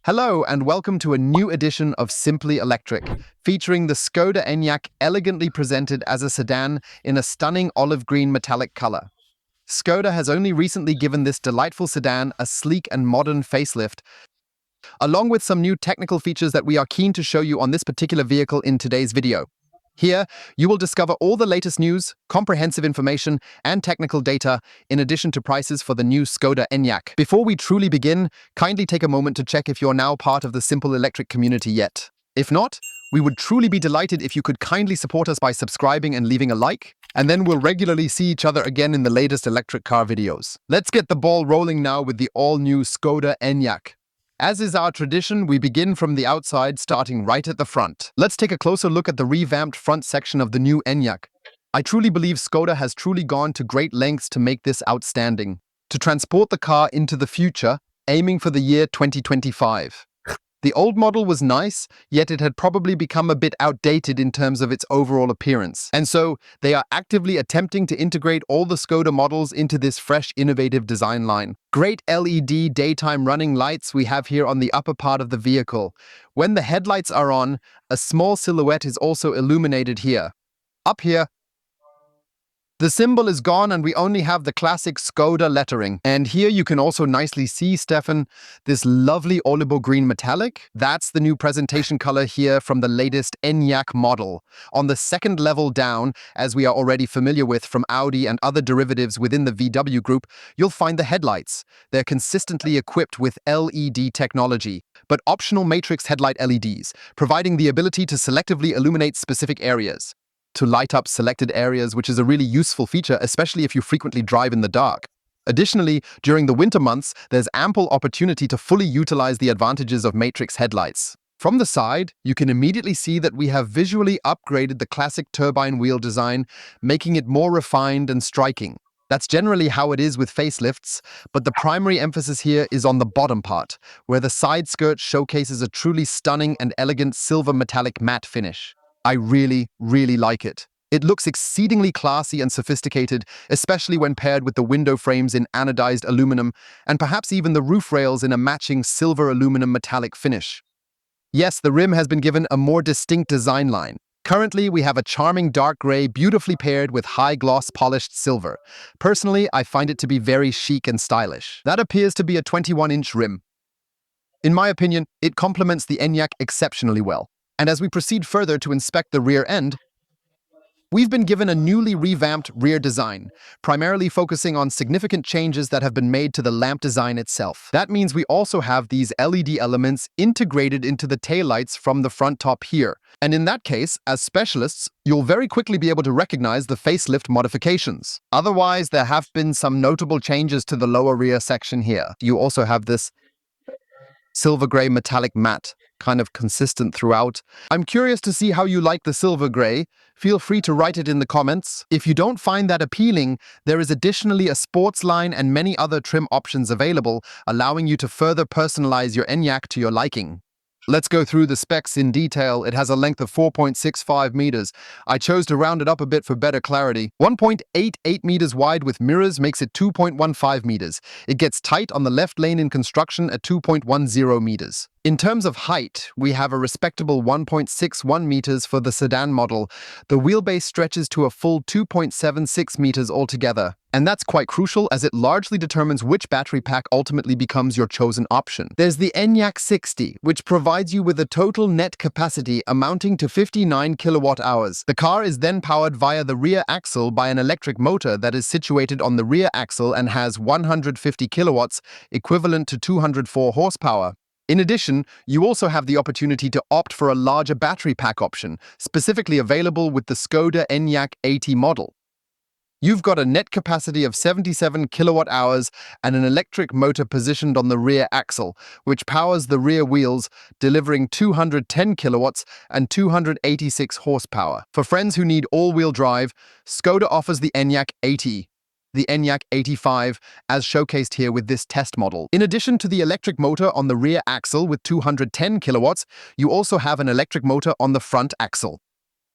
Hello and welcome to a new edition of Simply Electric, featuring the Skoda Enyaq elegantly presented as a sedan in a stunning olive green metallic color. Skoda has only recently given this delightful sedan a sleek and modern facelift, along with some new technical features that we are keen to show you on this particular vehicle in today's video. Here, you will discover all the latest news, comprehensive information, and technical data, in addition to prices for the new Skoda Enyaq. Before we truly begin, kindly take a moment to check if you're now part of the Simple Electric community yet. If not, we would truly be delighted if you could kindly support us by subscribing and leaving a like, and then we'll regularly see each other again in the latest electric car videos. Let's get the ball rolling now with the all-new Skoda Enyaq. As is our tradition, we begin from the outside, starting right at the front. Let's take a closer look at the revamped front section of the new Enyaq. I truly believe Skoda has truly gone to great lengths to make this outstanding. To transport the car into the future, aiming for the year 2025. The old model was nice, yet it had probably become a bit outdated in terms of its overall appearance. And so, they are actively attempting to integrate all the Skoda models into this fresh, innovative design line. Great LED daytime running lights we have here on the upper part of the vehicle. When the headlights are on, a small silhouette is also illuminated here. Up here, the symbol is gone and we only have the classic Skoda lettering. And here you can also nicely see, Stefan, this lovely olive green metallic. That's the new presentation color here from the latest Enyaq model. On the second level down, as we are already familiar with from Audi and other derivatives within the VW group, you'll find the headlights. They're consistently equipped with LED technology, but optional matrix headlight LEDs, providing the ability to selectively illuminate specific areas. To light up selected areas, which is a really useful feature, especially if you frequently drive in the dark. Additionally, during the winter months, there's ample opportunity to fully utilize the advantages of matrix headlights. From the side, you can immediately see that we have visually upgraded the classic turbine wheel design, making it more refined and striking. That's generally how it is with facelifts, but the primary emphasis here is on the bottom part, where the side skirt showcases a truly stunning and elegant silver metallic matte finish. I really like it. It looks exceedingly classy and sophisticated, especially when paired with the window frames in anodized aluminum, and perhaps even the roof rails in a matching silver aluminum metallic finish. Yes, the rim has been given a more distinct design line. Currently, we have a charming dark gray beautifully paired with high-gloss polished silver. Personally, I find it to be very chic and stylish. That appears to be a 21-inch rim. In my opinion, it complements the Enyaq exceptionally well. And as we proceed further to inspect the rear end, we've been given a newly revamped rear design, primarily focusing on significant changes that have been made to the lamp design itself. That means we also have these LED elements integrated into the taillights from the front top here. And in that case, as specialists, you'll very quickly be able to recognize the facelift modifications. Otherwise, there have been some notable changes to the lower rear section here. You also have this silver gray metallic matte, kind of consistent throughout. I'm curious to see how you like the silver gray. Feel free to write it in the comments. If you don't find that appealing, there is additionally a sports line and many other trim options available, allowing you to further personalize your Enyaq to your liking. Let's go through the specs in detail. It has a length of 4.65 meters. I chose to round it up a bit for better clarity. 1.88 meters wide with mirrors makes it 2.15 meters. It gets tight on the left lane in construction at 2.10 meters. In terms of height, we have a respectable 1.61 meters for the sedan model. The wheelbase stretches to a full 2.76 meters altogether. And that's quite crucial as it largely determines which battery pack ultimately becomes your chosen option. There's the Enyaq 60, which provides you with a total net capacity amounting to 59 kilowatt hours. The car is then powered via the rear axle by an electric motor that is situated on the rear axle and has 150 kilowatts, equivalent to 204 horsepower. In addition, you also have the opportunity to opt for a larger battery pack option, specifically available with the Skoda Enyaq 80 model. You've got a net capacity of 77 kilowatt hours and an electric motor positioned on the rear axle, which powers the rear wheels, delivering 210 kilowatts and 286 horsepower. For friends who need all-wheel drive, Skoda offers the Enyaq 80. The Enyaq 85, as showcased here with this test model. In addition to the electric motor on the rear axle with 210 kilowatts, you also have an electric motor on the front axle.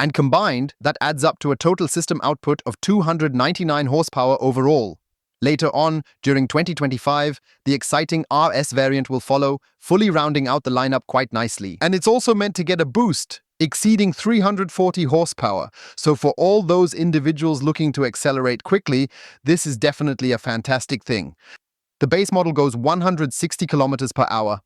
And combined, that adds up to a total system output of 299 horsepower overall. Later on, during 2025, the exciting RS variant will follow, fully rounding out the lineup quite nicely. And it's also meant to get a boost, exceeding 340 horsepower. So for all those individuals looking to accelerate quickly, this is definitely a fantastic thing. The base model goes 160 kilometers per hour.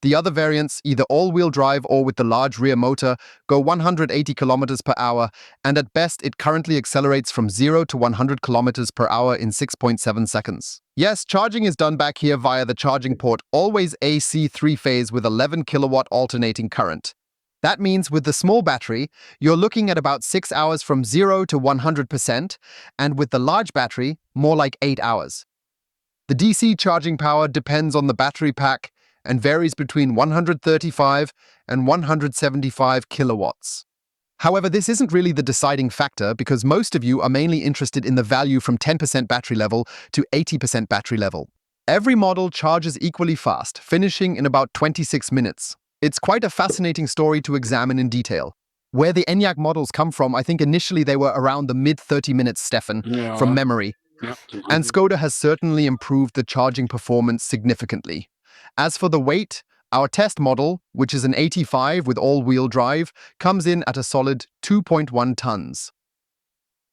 The other variants, either all-wheel drive or with the large rear motor, go 180 kilometers per hour, and at best it currently accelerates from 0 to 100 kilometers per hour in 6.7 seconds. Yes, charging is done back here via the charging port, always AC 3-phase with 11 kilowatt alternating current. That means with the small battery, you're looking at about 6 hours from 0 to 100%, and with the large battery, more like 8 hours. The DC charging power depends on the battery pack and varies between 135 and 175 kilowatts. However, this isn't really the deciding factor because most of you are mainly interested in the value from 10% battery level to 80% battery level. Every model charges equally fast, finishing in about 26 minutes. It's quite a fascinating story to examine in detail. Where the Enyaq models come from, I think initially they were around the mid-30 minutes, Stefan, from memory. And Skoda has certainly improved the charging performance significantly. As for the weight, our test model, which is an 85 with all-wheel drive, comes in at a solid 2.1 tons.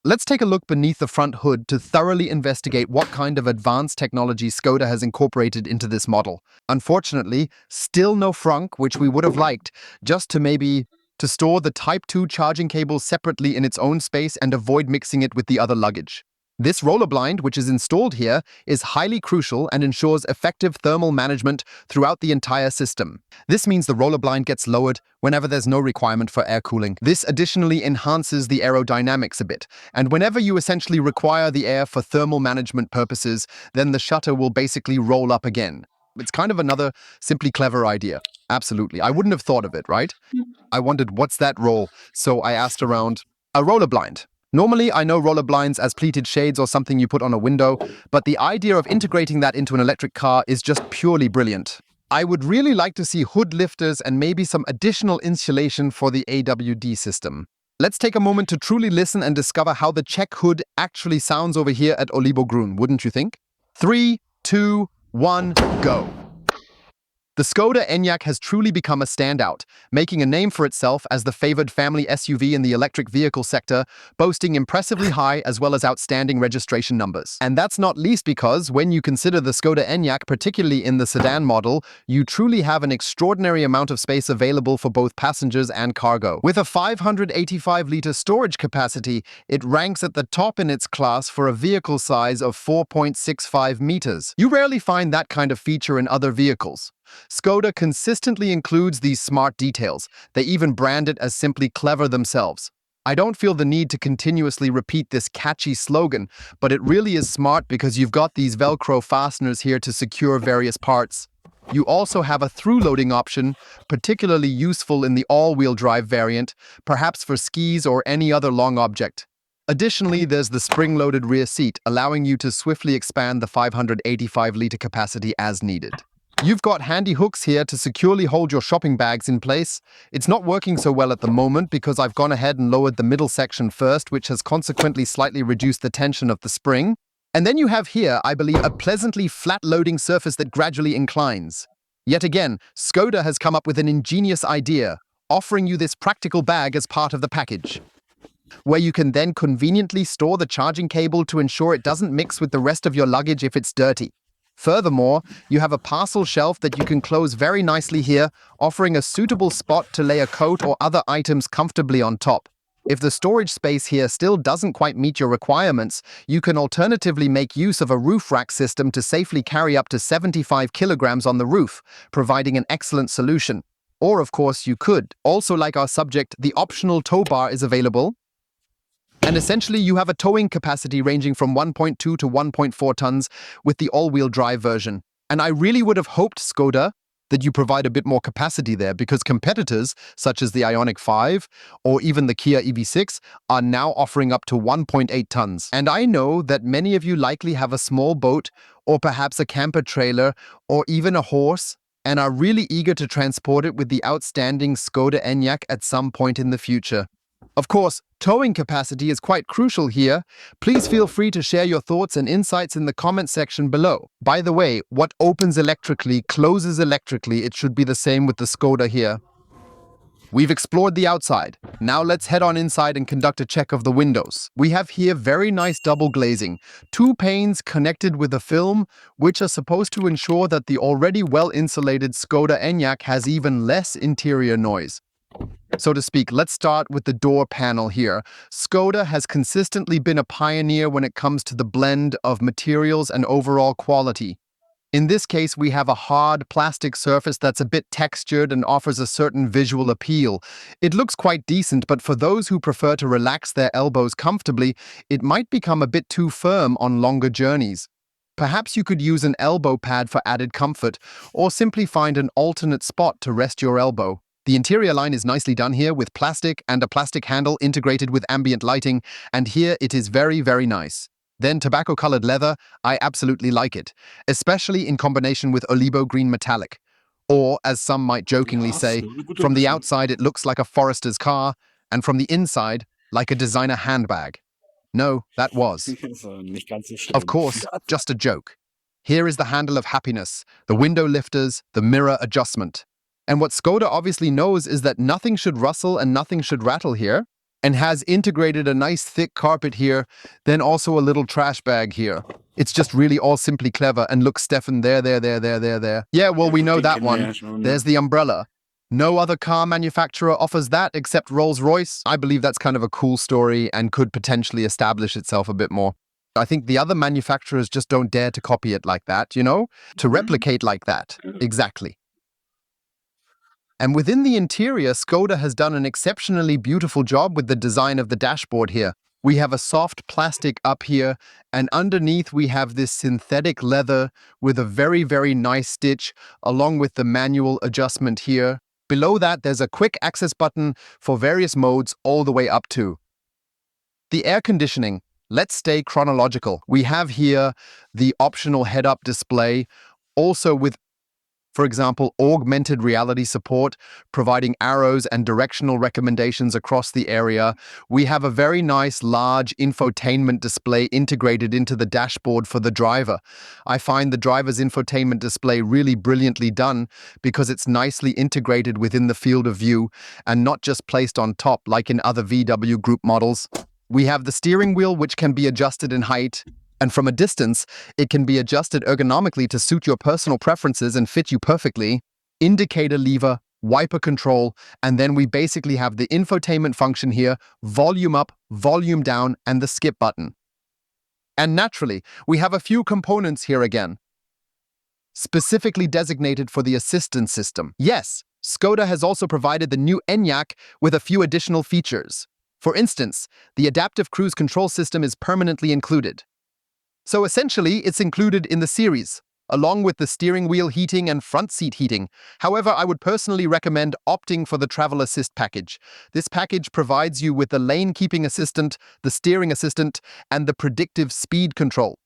Let's take a look beneath the front hood to thoroughly investigate what kind of advanced technology Skoda has incorporated into this model. Unfortunately, still no frunk, which we would have liked, just to store the Type 2 charging cable separately in its own space and avoid mixing it with the other luggage. This roller blind, which is installed here, is highly crucial and ensures effective thermal management throughout the entire system. This means the roller blind gets lowered whenever there's no requirement for air cooling. This additionally enhances the aerodynamics a bit, and whenever you essentially require the air for thermal management purposes, then the shutter will basically roll up again. It's kind of another simply clever idea. Absolutely. I wouldn't have thought of it, right? I wondered, what's that roll? So I asked around. A roller blind. Normally, I know roller blinds as pleated shades or something you put on a window, but the idea of integrating that into an electric car is just purely brilliant. I would really like to see hood lifters and maybe some additional insulation for the AWD system. Let's take a moment to truly listen and discover how the Czech hood actually sounds over here at Ollibo, wouldn't you think? 3, 2, 1, go! The Skoda Enyaq has truly become a standout, making a name for itself as the favored family SUV in the electric vehicle sector, boasting impressively high as well as outstanding registration numbers. And that's not least because, when you consider the Skoda Enyaq, particularly in the sedan model, you truly have an extraordinary amount of space available for both passengers and cargo. With a 585-liter storage capacity, it ranks at the top in its class for a vehicle size of 4.65 meters. You rarely find that kind of feature in other vehicles. Skoda consistently includes these smart details. They even brand it as simply clever themselves. I don't feel the need to continuously repeat this catchy slogan, but it really is smart because you've got these Velcro fasteners here to secure various parts. You also have a through-loading option, particularly useful in the all-wheel drive variant, perhaps for skis or any other long object. Additionally, there's the spring-loaded rear seat, allowing you to swiftly expand the 585-liter capacity as needed. You've got handy hooks here to securely hold your shopping bags in place. It's not working so well at the moment because I've gone ahead and lowered the middle section first, which has consequently slightly reduced the tension of the spring. And then you have here, I believe, a pleasantly flat loading surface that gradually inclines. Yet again, Skoda has come up with an ingenious idea, offering you this practical bag as part of the package, where you can then conveniently store the charging cable to ensure it doesn't mix with the rest of your luggage if it's dirty. Furthermore, you have a parcel shelf that you can close very nicely here, offering a suitable spot to lay a coat or other items comfortably on top. If the storage space here still doesn't quite meet your requirements, you can alternatively make use of a roof rack system to safely carry up to 75 kilograms on the roof, providing an excellent solution. Or, of course, you could. Also, like our subject, the optional tow bar is available. And essentially, you have a towing capacity ranging from 1.2 to 1.4 tons with the all-wheel drive version. And I really would have hoped, Skoda, that you provide a bit more capacity there because competitors, such as the Ioniq 5 or even the Kia EV6, are now offering up to 1.8 tons. And I know that many of you likely have a small boat or perhaps a camper trailer or even a horse and are really eager to transport it with the outstanding Skoda Enyaq at some point in the future. Of course, towing capacity is quite crucial here. Please feel free to share your thoughts and insights in the comment section below. By the way, what opens electrically closes electrically. It should be the same with the Skoda here. We've explored the outside. Now let's head on inside and conduct a check of the windows. We have here very nice double glazing, 2 panes connected with a film, which are supposed to ensure that the already well-insulated Skoda Enyaq has even less interior noise. So to speak, let's start with the door panel here. Skoda has consistently been a pioneer when it comes to the blend of materials and overall quality. In this case, we have a hard plastic surface that's a bit textured and offers a certain visual appeal. It looks quite decent, but for those who prefer to relax their elbows comfortably, it might become a bit too firm on longer journeys. Perhaps you could use an elbow pad for added comfort, or simply find an alternate spot to rest your elbow. The interior line is nicely done here with plastic and a plastic handle integrated with ambient lighting, and here it is very, very nice. Then tobacco-colored leather, I absolutely like it, especially in combination with olivo green metallic. Or, as some might jokingly Ja, ist say, 'ne gute from the Mischung. outside it looks like a forester's car, and from the inside, like a designer handbag. No, that was, Ist nicht ganz so of schlimm. course, just a joke. Here is the handle of happiness, the window lifters, the mirror adjustment. And what Skoda obviously knows is that nothing should rustle and nothing should rattle here, and has integrated a nice thick carpet here, then also a little trash bag here. It's just really all simply clever. And look, Stefan, there. Yeah, well, we know Den that kennen wir one. ja schon, There's ne? the umbrella. No other car manufacturer offers that except Rolls-Royce. I believe that's kind of a cool story and could potentially establish itself a bit more. I think the other manufacturers just don't dare to copy it like that, you know? To Mhm. replicate like that. Ja. Exactly. And within the interior, Skoda has done an exceptionally beautiful job with the design of the dashboard here. We have a soft plastic up here, and underneath we have this synthetic leather with a very, very nice stitch, along with the manual adjustment here. Below that, there's a quick access button for various modes all the way up to the air conditioning. Let's stay chronological. We have here the optional head-up display, also with, for example, augmented reality support, providing arrows and directional recommendations across the area. We have a very nice large infotainment display integrated into the dashboard for the driver. I find the driver's infotainment display really brilliantly done because it's nicely integrated within the field of view and not just placed on top like in other VW Group models. We have the steering wheel, which can be adjusted in height, and from a distance, it can be adjusted ergonomically to suit your personal preferences and fit you perfectly. Indicator lever, wiper control, and then we basically have the infotainment function here, volume up, volume down, and the skip button. And naturally, we have a few components here again, specifically designated for the assistance system. Yes, Skoda has also provided the new Enyaq with a few additional features. For instance, the adaptive cruise control system is permanently included. So essentially, it's included in the series, along with the steering wheel heating and front seat heating. However, I would personally recommend opting for the Travel Assist package. This package provides you with the lane keeping assistant, the steering assistant, and the predictive speed control.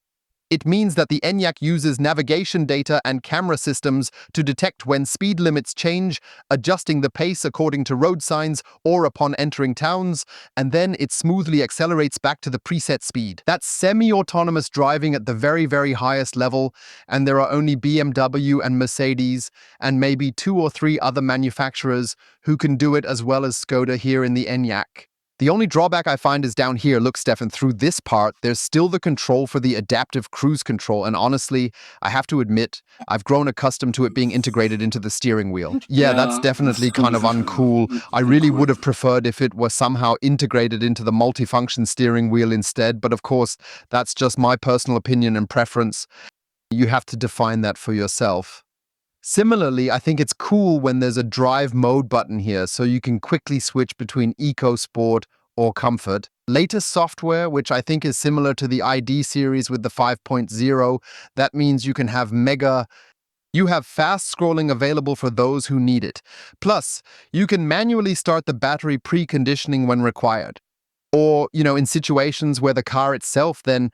It means that the Enyaq uses navigation data and camera systems to detect when speed limits change, adjusting the pace according to road signs or upon entering towns, and then it smoothly accelerates back to the preset speed. That's semi-autonomous driving at the very, very highest level, and there are only BMW and Mercedes, and maybe 2 or 3 other manufacturers who can do it as well as Skoda here in the Enyaq. The only drawback I find is down here. Look, Stefan, through this part, there's still the control for the adaptive cruise control. And honestly, I have to admit, I've grown accustomed to it being integrated into the steering wheel. Yeah, that's Ja, definitely kind of das ist uncool. I nicht really cool. would have preferred if it was somehow integrated into the multifunction steering wheel instead. But of course, that's just my personal opinion and preference. You have to define that for yourself. Similarly, I think it's cool when there's a drive mode button here, so you can quickly switch between Eco Sport or Comfort. Latest software, which I think is similar to the ID series with the 5.0, that means you can have you have fast scrolling available for those who need it. Plus, you can manually start the battery preconditioning when required. Or, in situations where the car itself then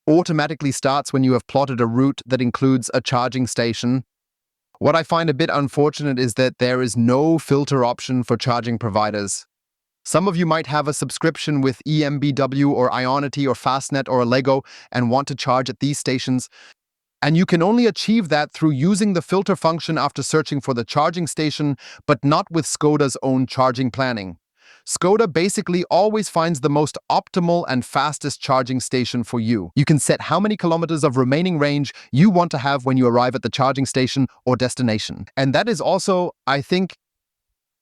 automatically starts when you have plotted a route that includes a charging station. What I find a bit unfortunate is that there is no filter option for charging providers. Some of you might have a subscription with EMBW or Ionity or Fastnet or Allego and want to charge at these stations. And you can only achieve that through using the filter function after searching for the charging station, but not with Skoda's own charging planning. Skoda basically always finds the most optimal and fastest charging station for you. You can set how many kilometers of remaining range you want to have when you arrive at the charging station or destination. And that is also, I think,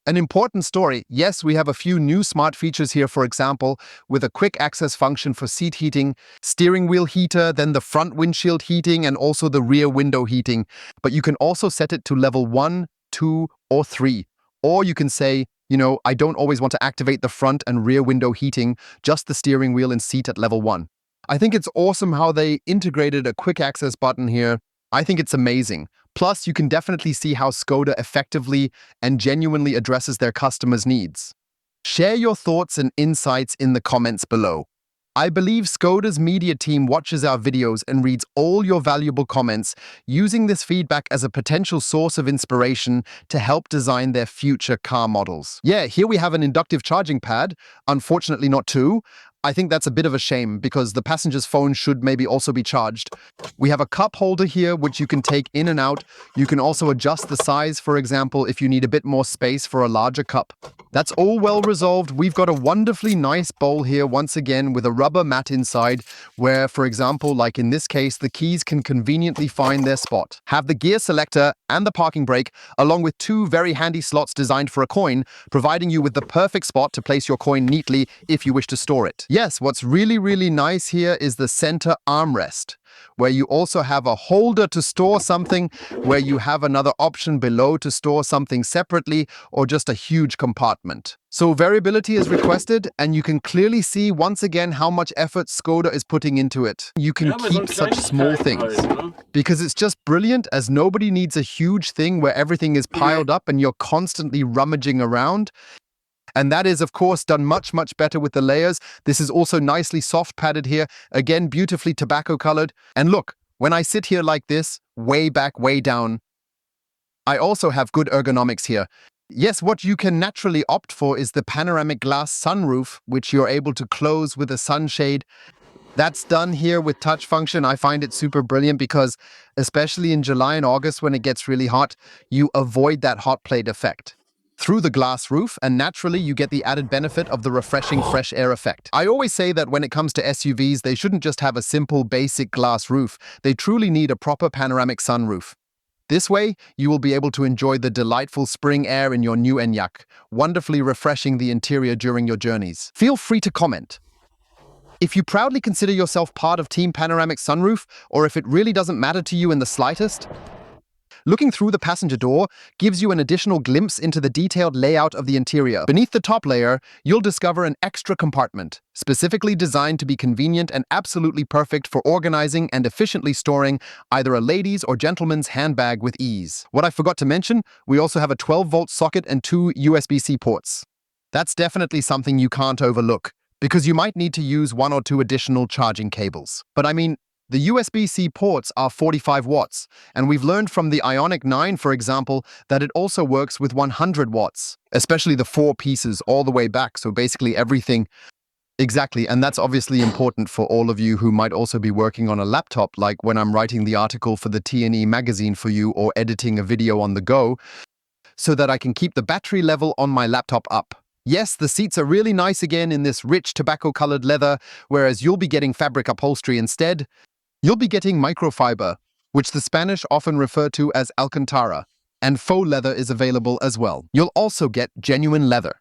an important story. Yes, we have a few new smart features here, for example, with a quick access function for seat heating, steering wheel heater, then the front windshield heating, and also the rear window heating. But you can also set it to level 1, 2, or 3. Or you can say, I don't always want to activate the front and rear window heating, just the steering wheel and seat at level 1. I think it's awesome how they integrated a quick access button here. I think it's amazing. Plus, you can definitely see how Skoda effectively and genuinely addresses their customers' needs. Share your thoughts and insights in the comments below. I believe Skoda's media team watches our videos and reads all your valuable comments, using this feedback as a potential source of inspiration to help design their future car models. Yeah, here we have an inductive charging pad, unfortunately not two. I think that's a bit of a shame because the passenger's phone should maybe also be charged. We have a cup holder here which you can take in and out. You can also adjust the size, for example, if you need a bit more space for a larger cup. That's all well resolved. We've got a wonderfully nice bowl here once again with a rubber mat inside where, for example, like in this case, the keys can conveniently find their spot. Have the gear selector and the parking brake along with two very handy slots designed for a coin, providing you with the perfect spot to place your coin neatly if you wish to store it. Yes, what's really nice here is the center armrest, where you also have a holder to store something, where you have another option below to store something separately, or just a huge compartment. So variability is requested, and you can clearly see once again how much effort Skoda is putting into it. You can keep such small things, because it's just brilliant, as nobody needs a huge thing where everything is piled up and you're constantly rummaging around. And that is, of course, done much better with the layers. This is also nicely soft padded here. Again, beautifully tobacco colored. And look, when I sit here like this, way back, way down, I also have good ergonomics here. Yes, what you can naturally opt for is the panoramic glass sunroof, which you're able to close with a sunshade. That's done here with touch function. I find it super brilliant because, especially in July and August when it gets really hot, you avoid that hot plate effect through the glass roof, and naturally you get the added benefit of the refreshing fresh air effect. I always say that when it comes to SUVs, they shouldn't just have a simple basic glass roof. They truly need a proper panoramic sunroof. This way, you will be able to enjoy the delightful spring air in your new Enyaq, wonderfully refreshing the interior during your journeys. Feel free to comment if you proudly consider yourself part of Team Panoramic Sunroof, or if it really doesn't matter to you in the slightest. Looking through the passenger door gives you an additional glimpse into the detailed layout of the interior. Beneath the top layer, you'll discover an extra compartment, specifically designed to be convenient and absolutely perfect for organizing and efficiently storing either a lady's or gentleman's handbag with ease. What I forgot to mention, we also have a 12-volt socket and two USB-C ports. That's definitely something you can't overlook, because you might need to use one or two additional charging cables. But I mean, the USB-C ports are 45 watts, and we've learned from the Ioniq 9, for example, that it also works with 100 watts, especially the 4 pieces all the way back, so basically everything. Exactly, and that's obviously important for all of you who might also be working on a laptop, like when I'm writing the article for the T&E magazine for you or editing a video on the go, so that I can keep the battery level on my laptop up. Yes, the seats are really nice again in this rich tobacco-colored leather, whereas you'll be getting fabric upholstery instead. You'll be getting microfiber, which the Spanish often refer to as Alcantara, and faux leather is available as well. You'll also get genuine leather.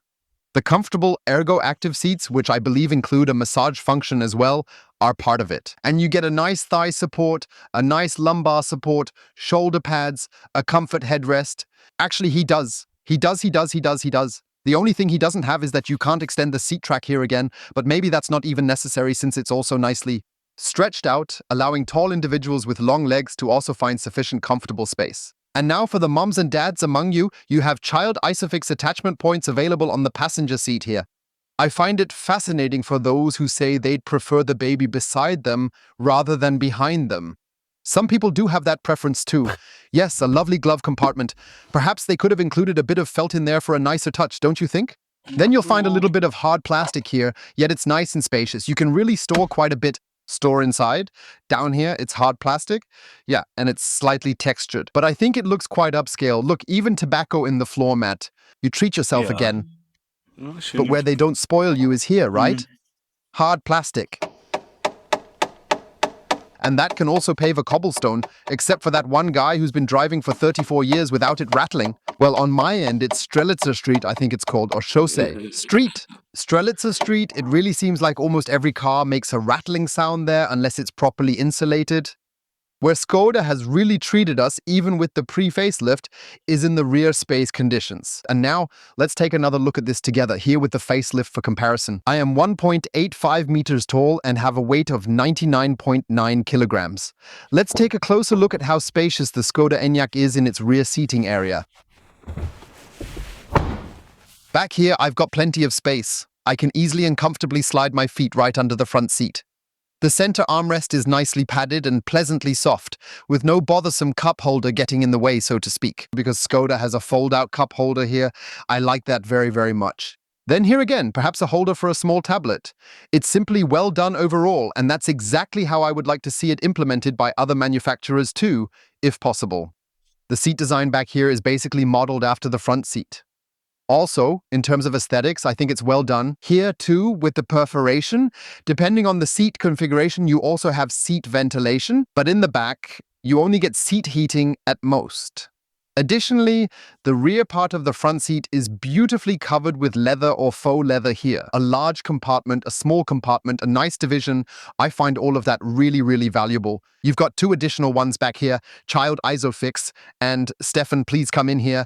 The comfortable ergo-active seats, which I believe include a massage function as well, are part of it. And you get a nice thigh support, a nice lumbar support, shoulder pads, a comfort headrest. Actually, he does. The only thing he doesn't have is that you can't extend the seat track here again, but maybe that's not even necessary since it's also nicely stretched out, allowing tall individuals with long legs to also find sufficient comfortable space. And now for the moms and dads among you, you have child ISOFIX attachment points available on the passenger seat here. I find it fascinating for those who say they'd prefer the baby beside them rather than behind them. Some people do have that preference too. Yes, a lovely glove compartment. Perhaps they could have included a bit of felt in there for a nicer touch, don't you think? Then you'll find a little bit of hard plastic here, yet it's nice and spacious. You can really store quite a bit. Store inside. Down here, it's hard plastic. Yeah, and it's slightly textured. But I think it looks quite upscale. Look, even tobacco in the floor mat. You treat yourself Ja. again. Ja, But schön. where they don't spoil you is here, right? Hard plastic. And that can also pave a cobblestone, except for that one guy who's been driving for 34 years without it rattling. Well, on my end, it's Strelitzer Street, I think it's called, or Chaussee. Street. Strelitzer Street, it really seems like almost every car makes a rattling sound there unless it's properly insulated. Where Skoda has really treated us, even with the pre-facelift, is in the rear space conditions. And now, let's take another look at this together, here with the facelift for comparison. I am 1.85 meters tall and have a weight of 99.9 kilograms. Let's take a closer look at how spacious the Skoda Enyaq is in its rear seating area. Back here, I've got plenty of space. I can easily and comfortably slide my feet right under the front seat. The center armrest is nicely padded and pleasantly soft, with no bothersome cup holder getting in the way, so to speak. Because Skoda has a fold-out cup holder here, I like that very, very much. Then here again, perhaps a holder for a small tablet. It's simply well done overall, and that's exactly how I would like to see it implemented by other manufacturers too, if possible. The seat design back here is basically modeled after the front seat. Also, in terms of aesthetics, I think it's well done. Here, too, with the perforation, depending on the seat configuration, you also have seat ventilation, but in the back, you only get seat heating at most. Additionally, the rear part of the front seat is beautifully covered with leather or faux leather here. A large compartment, a small compartment, a nice division. I find all of that really, really valuable. You've got two additional ones back here, child ISOFIX, and Stefan, please come in here.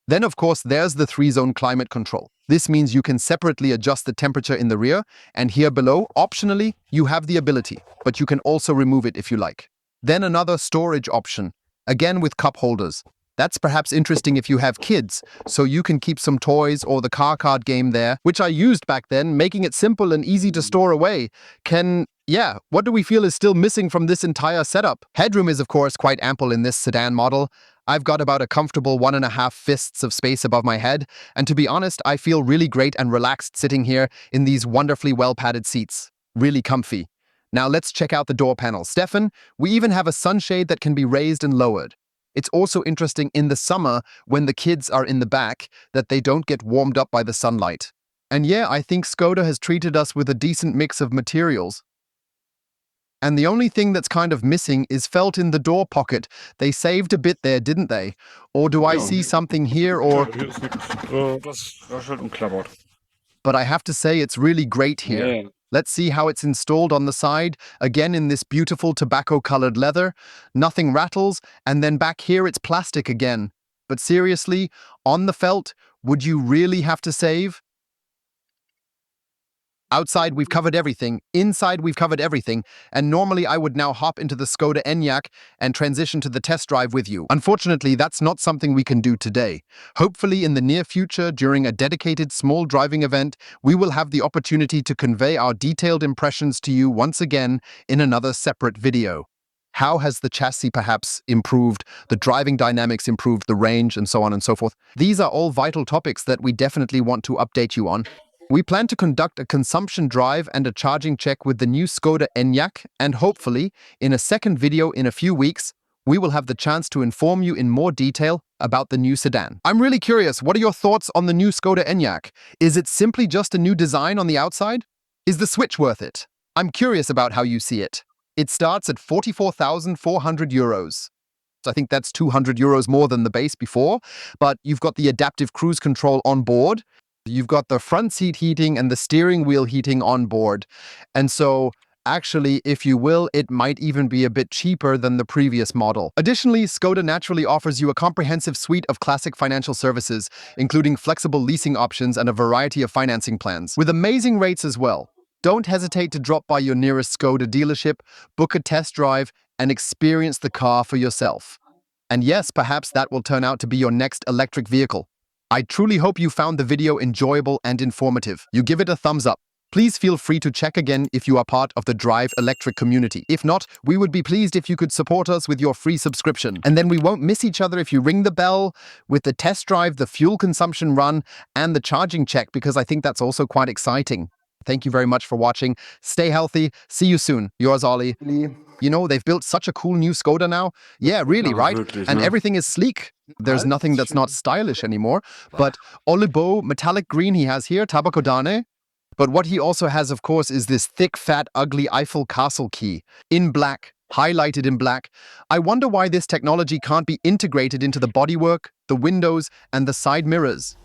Then, of course, there's the 3-zone climate control. This means you can separately adjust the temperature in the rear, and here below, optionally, you have the ability, but you can also remove it if you like. Then another storage option, again with cup holders. That's perhaps interesting if you have kids, so you can keep some toys or the car card game there, which I used back then, making it simple and easy to store away. What do we feel is still missing from this entire setup? Headroom is, of course, quite ample in this sedan model. I've got about a comfortable 1.5 fists of space above my head, and to be honest, I feel really great and relaxed sitting here in these wonderfully well-padded seats. Really comfy. Now let's check out the door panel. Stefan, we even have a sunshade that can be raised and lowered. It's also interesting in the summer, when the kids are in the back, that they don't get warmed up by the sunlight. And yeah, I think Skoda has treated us with a decent mix of materials. And the only thing that's kind of missing is felt in the door pocket. They saved a bit there, didn't they? Or do I Ja. see something here, or... Hier ist nichts. Das raschelt und klappert. But I have to say it's really great here. Ja. Let's see how it's installed on the side, again in this beautiful tobacco-colored leather. Nothing rattles, and then back here it's plastic again. But seriously, on the felt, would you really have to save? Outside, we've covered everything. Inside, we've covered everything. And normally, I would now hop into the Skoda Enyaq and transition to the test drive with you. Unfortunately, that's not something we can do today. Hopefully, in the near future, during a dedicated small driving event, we will have the opportunity to convey our detailed impressions to you once again in another separate video. How has the chassis perhaps improved, the driving dynamics improved, the range, and so on and so forth? These are all vital topics that we definitely want to update you on. We plan to conduct a consumption drive and a charging check with the new Skoda Enyaq, and hopefully, in a second video in a few weeks, we will have the chance to inform you in more detail about the new sedan. I'm really curious, what are your thoughts on the new Skoda Enyaq? Is it simply just a new design on the outside? Is the switch worth it? I'm curious about how you see it. It starts at 44,400 euros. I think that's 200 euros more than the base before, but you've got the adaptive cruise control on board. You've got the front seat heating and the steering wheel heating on board. And so, actually, if you will, it might even be a bit cheaper than the previous model. Additionally, Skoda naturally offers you a comprehensive suite of classic financial services, including flexible leasing options and a variety of financing plans, with amazing rates as well. Don't hesitate to drop by your nearest Skoda dealership, book a test drive, and experience the car for yourself. And yes, perhaps that will turn out to be your next electric vehicle. I truly hope you found the video enjoyable and informative. You give it a thumbs up. Please feel free to check again if you are part of the Drive Electric community. If not, we would be pleased if you could support us with your free subscription. And then we won't miss each other if you ring the bell with the test drive, the fuel consumption run, and the charging check, because I think that's also quite exciting. Thank you very much for watching. Stay healthy. See you soon. Yours, Ollie. You know, they've built such a cool new Skoda now. Yeah, really, Ja, right? wirklich, And ne? everything is sleek. There's nothing that's not stylish anymore. But Olibo metallic green he has here, Tabacodane. But what he also has, of course, is this thick, fat, ugly Eiffel Castle key in black, highlighted in black. I wonder why this technology can't be integrated into the bodywork, the windows, and the side mirrors.